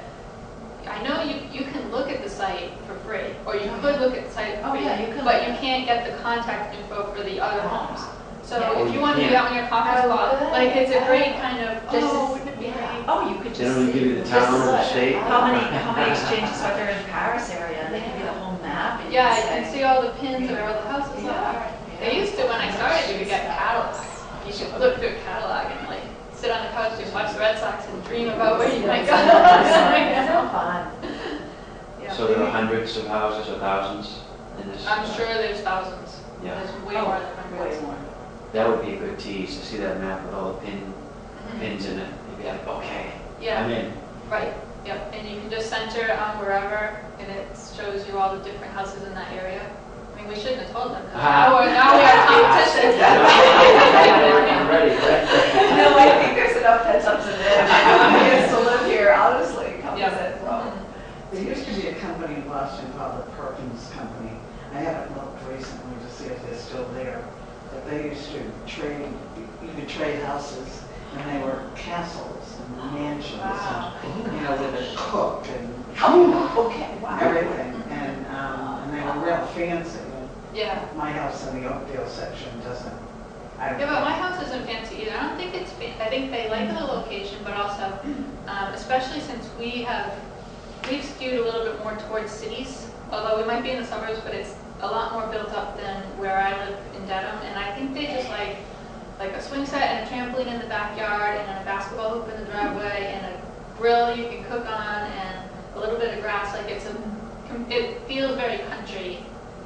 I know you can look at the site for free, or you could look at the site for free, yeah, you can but look you at- can't get the contact info for the other homes. So Yeah. if you want to be out on your conference Oh, call, good. like it's a great kind of, Just wouldn't it be yeah. great? Oh, you could They just don't even see. give you the just town or the look. state? How many exchanges are there in Paris area? And they give you the whole map. And Yeah, you you can say, see all the pins of where all the houses are. They used to, when I started, you could get catalogs. You could look through a catalog and like sit on the couch, just watch the Red Sox and dream about where you might go. It's so fun. Yeah. So there are hundreds of houses or thousands in this? I'm sure there's thousands. Yeah. There's way more than hundreds. Way more. That would be a good tease, to see that map with all the pins in it. You'd be like, okay, Yeah, I'm in. right. Yep. And you can just center it on wherever, and it shows you all the different houses in that area. I mean, we shouldn't have told them. 'Cause now we are competition. I'm ready, right? No, I think there's enough pent-ups in there. Who gets to live here, honestly, come Yeah. visit. Well, There used to be a company in Boston called the Perkins Company. I haven't looked recently to see if they're still there, but they used to trade, you could trade houses, and they were castles and mansions, Wow. and, with a cook and okay, wow. everything, and they were real fancy. Yeah. My house in the Oakdale section doesn't, I don't Yeah, but know. my house isn't fancy either. I don't think it's, I think they like the location, but also, especially since we've skewed a little bit more towards cities, although we might be in the suburbs, but it's a lot more built up than where I live in Dedham, and I think they just like a swing set and a trampoline in the backyard, and then a basketball hoop in the driveway, and a grill you can cook on, and a little bit of grass. Like it feels very country,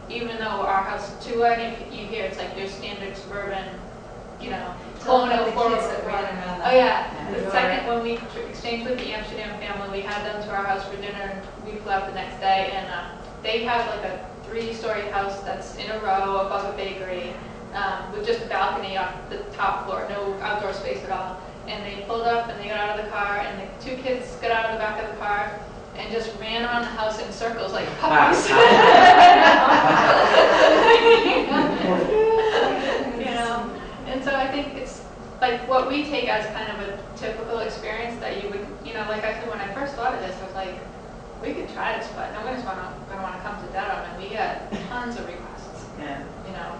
even though our house, to what you hear, it's like your standard suburban, colonial kids forward. that run around Oh yeah, Yeah. the second when we exchanged with the Amsterdam family, we had them to our house for dinner, and we flew out the next day, and they have like a 3-story house that's in a row above a bakery, with just a balcony off the top floor, no outdoor space at all. and they pulled up and they got out of the car, and the two kids got out of the back of the car and just ran around the house in circles like puppies. You know, and so I think it's like what we take as kind of a typical experience that you would, you know, like I said, when I first thought of this, I was like, we could try this, but nobody's going to want to come to Dedham, and we get tons of requests. Yeah. You know,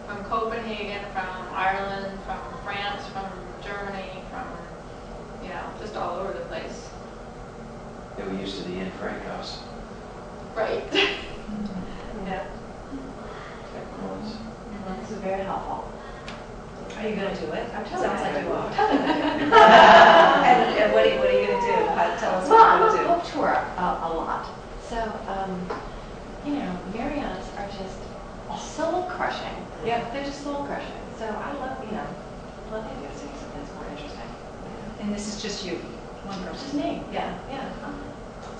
from Copenhagen, from Ireland, from France, from Germany, from, you know, just all over the place. They were used to the Anne Frank house. Right. Yeah. Technology. This is very helpful. Are you going to do it? I'm telling Sounds like you. you are. And what are you going to do? Tell us Well, what I'm you're on going to book tour a lot. So, you know, Marianas are just soul crushing. do. Yeah. They're just soul crushing. So I love, you know, love the idea of seeing something that's more interesting. And this is just you, one It's just person. me. Yeah, yeah.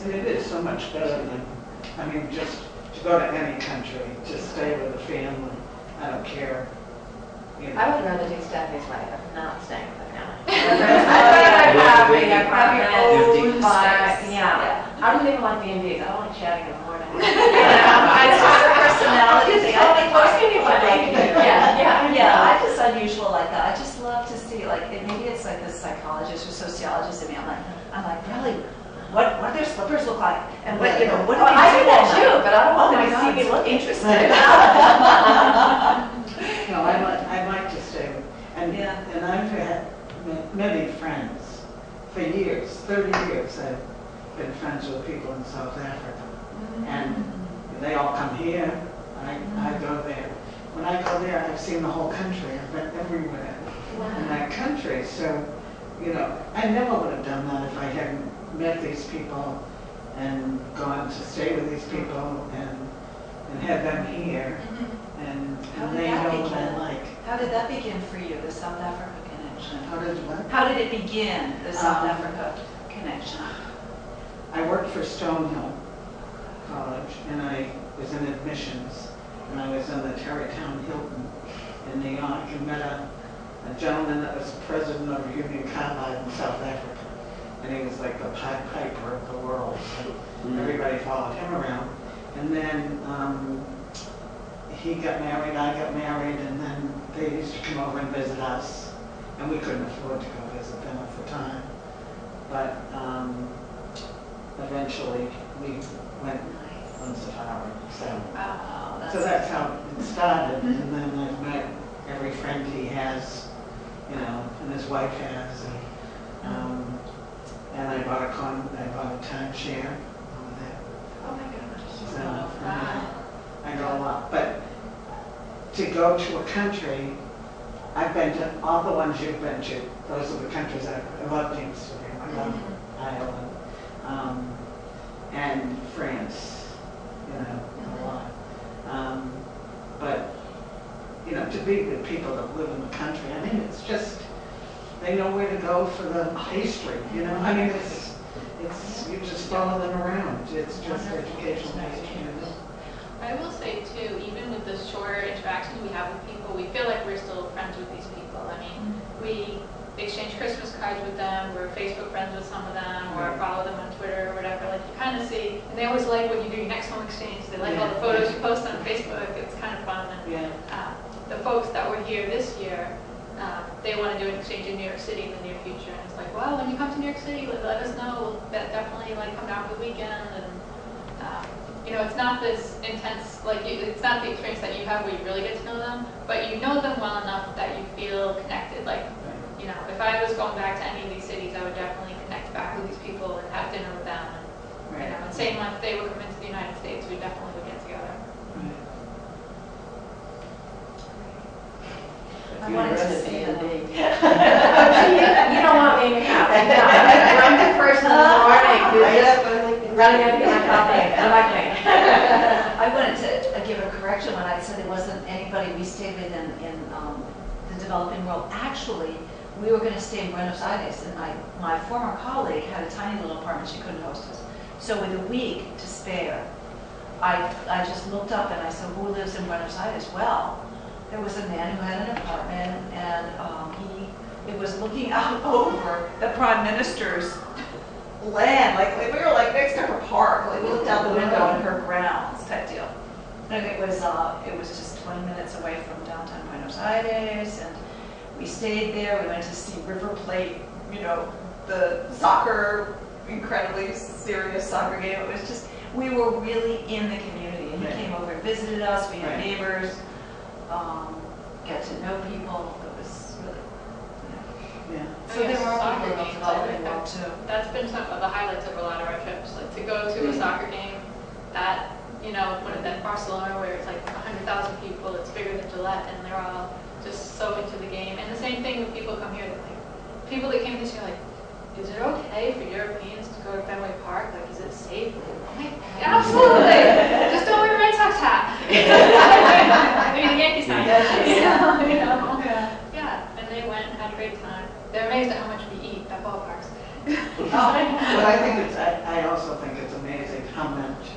And it is so much better than, I mean, just to go to any country, just stay with the family. I don't care. You know. I would rather do Stephanie's way of not staying with the family. I'd rather have Have an apartment. own But, space. yeah. I don't even like B&Bs. I don't like chatting in the morning. It's just a personality thing. I think most people are like that. Yeah. I'm just unusual like that. I just love to see, like, maybe it's like the psychologist or sociologist in me. I'm like, really? What do their slippers look like? And what, you know, what do Well, they I do do that all too, night? but I don't Oh want my them to God, see me it's look interesting. No, I'd like to stay with, and Yeah. I've had many friends for years, 30 years. I've been friends with people in South Africa, and they all come here. I go there. When I go there, I've seen the whole country. I've been everywhere in that country. So, you know, I never would have done that if I hadn't met these people and gone to stay with these people and had them here. And How did they that know what I begin? like. How did that begin for you, the South Africa connection? How did what? How did it begin, the South Um, Africa connection? I worked for Stonehill College, and I was in admissions, and I was in the Tarrytown Hilton in New York, and met a gentleman that was president of Union Carbide in South Africa, and he was like the Pied Piper of the world. So everybody followed him around, and then he got married, I got married, and then they used to come over and visit us, and we couldn't afford to go visit them at the time, but eventually we went on safari. Oh, So that's how it started, and then I've met every friend he has, you know, and his wife has, and I bought a timeshare over there. Oh my gosh. So I go a lot, but to go to a country, I've been to all the ones you've been to. Those are the countries I love Amsterdam, I love Ireland, and France, you know, a lot. But, you know, to be with people that live in the country, I mean, it's just, they know where to go for the pastry, you know? I mean, it's you just follow them around. It's just educational pastry. I will say too, even with the shorter interactions we have with people, we feel like we're still friends with these people. I mean, we exchange Christmas cards with them, we're Facebook friends with some of them, or follow them on Twitter or whatever. Like you kind of see, and they always like when you do your next home exchange. They like all the photos you post on Facebook. It's kind of fun. And the folks that were here this year, they want to do an exchange in New York City in the near future. And it's like, well, when you come to New York City, let us know. We'll definitely like come down for the weekend. And you know, it's not this intense, like it's not the experience that you have where you really get to know them, but you know them well enough that you feel connected. Like, you know, if I was going back to any of these cities, I would definitely connect back with these people and have dinner with them. And, you know, and same like if they would come into the United States, we definitely would get together. I wanted to see it. You don't want me to have it. No, I'm a grumpy person in the morning who's just running out to get my coffee. I like me. I wanted to give a correction when I said it wasn't anybody we stayed with in the developing world. Actually, we were going to stay in Buenos Aires, and my former colleague had a tiny little apartment. She couldn't host us. So with a week to spare, I just looked up and I said, who lives in Buenos Aires? Well, there was a man who had an apartment, and he it was looking out over the Prime Minister's land, like we were like next to her park, like we looked out the window on her grounds type deal. And it was just 20 minutes away from downtown Buenos Aires, and we stayed there. We went to see River Plate, the soccer, incredibly serious soccer game. It was just, we were really in the community, and he came over and visited us. We had neighbors, get to know people. It was really, Yeah. So there are people in the developing world too. That's been some of the highlights of a lot of our trips, like to go to a soccer game that, one of that Barcelona where it's like 100,000 people, it's bigger than Gillette, and they're all just so into the game. And the same thing when people come here, like people that came this year, like, is it okay for Europeans to go to Fenway Park? Like, is it safe? I'm like, absolutely. Just don't wear a Red Sox hat. Maybe the Yankees hat. Yeah, and they went and had a great time. They're amazed at how much we eat at ballparks. But I think I also think it's amazing how much,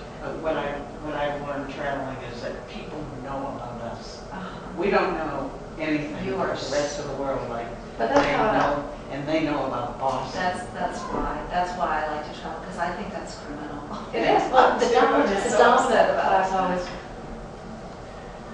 what I've learned traveling is that people know about us. We don't know anything about the rest of the world like But that's they how know, and they know about Boston. That's why I like to travel, because I think that's criminal. It is. Well, the dominant so upset about class it. always,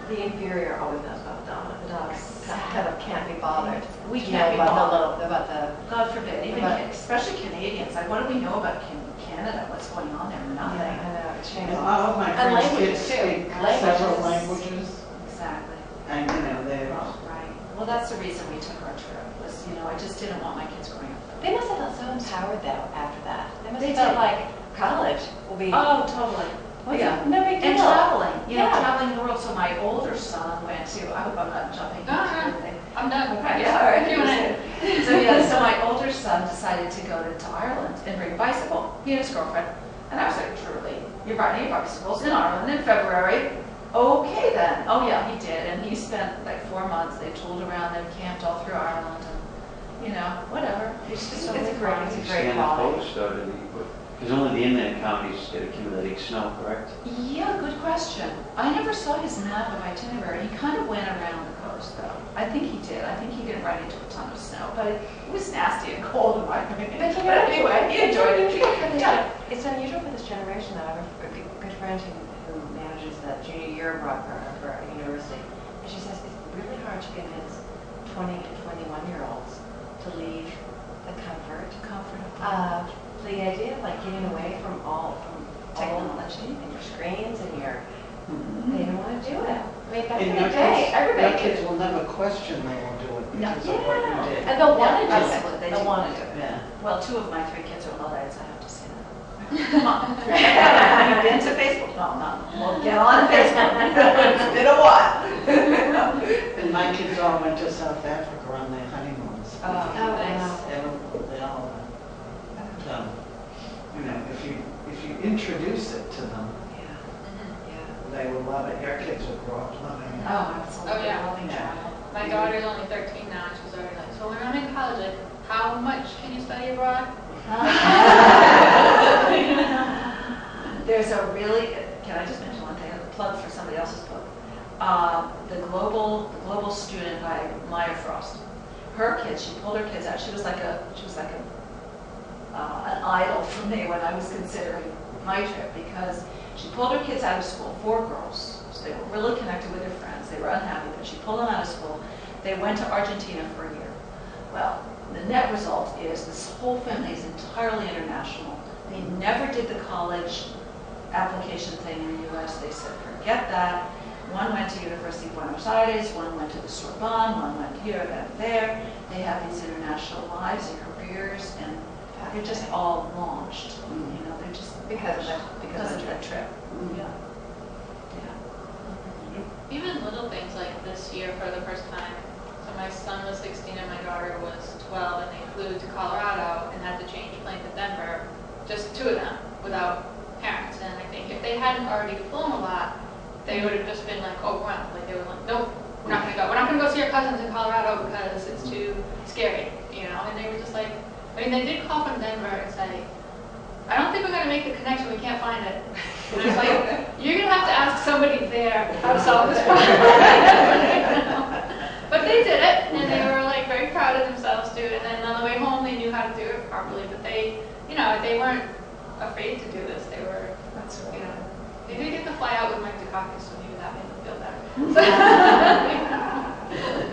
the inferior always knows about the dominant. The dogs kind of can't be bothered. We to can't know be about bothered. the God forbid, even But- especially Canadians. Like, what do we know about Canada? What's going on there? Nothing. I know, it's And shameful. all of my And friends languages, too. speak Languages. several languages, Exactly. and they're. Right. Well, that's the reason we took our trip. Was I just didn't want my kids growing up. They must have felt so empowered though after that. They must They have felt did. like college will be, Oh, totally. yeah, no big deal. And traveling, Yeah. traveling the world. So my older son went to, I hope I'm not jumping No, no. everything. I'm done. Okay, Yeah, all right. if you want So my older son decided to go to Ireland and bring a bicycle. He and his girlfriend. And I was like, truly, you're riding your bicycles in Ireland in February. Okay then. Oh yeah, he did. And he spent like 4 months. They tooled around, they camped all through Ireland, and whatever. It's a great, It's a great Stand quality. post, or did he put, because only the inland counties get accumulating snow, correct? Yeah, good question. I never saw his map of itinerary. He kind of went around the coast, though. I think he did. I think he didn't run into a ton of snow, but it was nasty and cold in my opinion. But you But know, anyway, he enjoyed it. Yeah. It's unusual for this generation though. I have a good friend who manages the junior year abroad program for a university. And she says it's really hard to convince 20 to 21-year-olds to leave the comfort of the idea of like getting away from all Technology. and your screens and your, Mhm. they don't want to do it. I mean, back And in your the day, kids, everybody your did. kids will never question they will do it because of what you did. And they'll want to do Absolutely, it. they They'll do. want to do it. Yeah. Well, 2 of my 3 kids are Luddites, I have to say that. Come on. Have you been to Facebook? No, not. Well, get on Facebook. It's been a while. And my kids all went to South Africa on their honeymoons. Oh, nice. They all went. So, if you introduce it to them, they will love it. Your kids will grow up loving it. Oh, absolutely. Oh, yeah. Loving Yeah. travel. My daughter's only 13 now, and she's already like, so when I'm in college, like, how much can you study abroad? There's a really, can I just mention one thing, a plug for somebody else's book. The Global Student by Maya Frost. Her kids, she pulled her kids out. She was like an idol for me when I was considering my trip, because she pulled her kids out of school, 4 girls. So they were really connected with their friends. They were unhappy, but she pulled them out of school. They went to Argentina for a year. Well, the net result is this whole family is entirely international. They never did the college application thing in the U.S. They said, forget that. One went to University of Buenos Aires, one went to the Sorbonne, one went here, then there. They have these international lives and careers, and they're just all launched. They're just Because of that. because of that trip. Yeah. Even little things like this year for the first time. So my son was 16 and my daughter was 12, and they flew to Colorado and had to change planes to Denver, just 2 of them, without parents. And I think if they hadn't already flown a lot, they would have just been like overwhelmed. Like they were like, nope, we're not gonna go. We're not gonna go see our cousins in Colorado because it's too scary, And they were just like, they did call from Denver and say, I don't think we're gonna make the connection. We can't find it. And I was like, you're gonna have to ask somebody there how to solve this problem. But they did it, and they were like very proud of themselves us do it, and then on the way home, they knew how to do it properly, but they, you know, they weren't afraid to do this. They were, That's you right. know, they did get to fly out with Mike Dukakis, so maybe that made them feel better.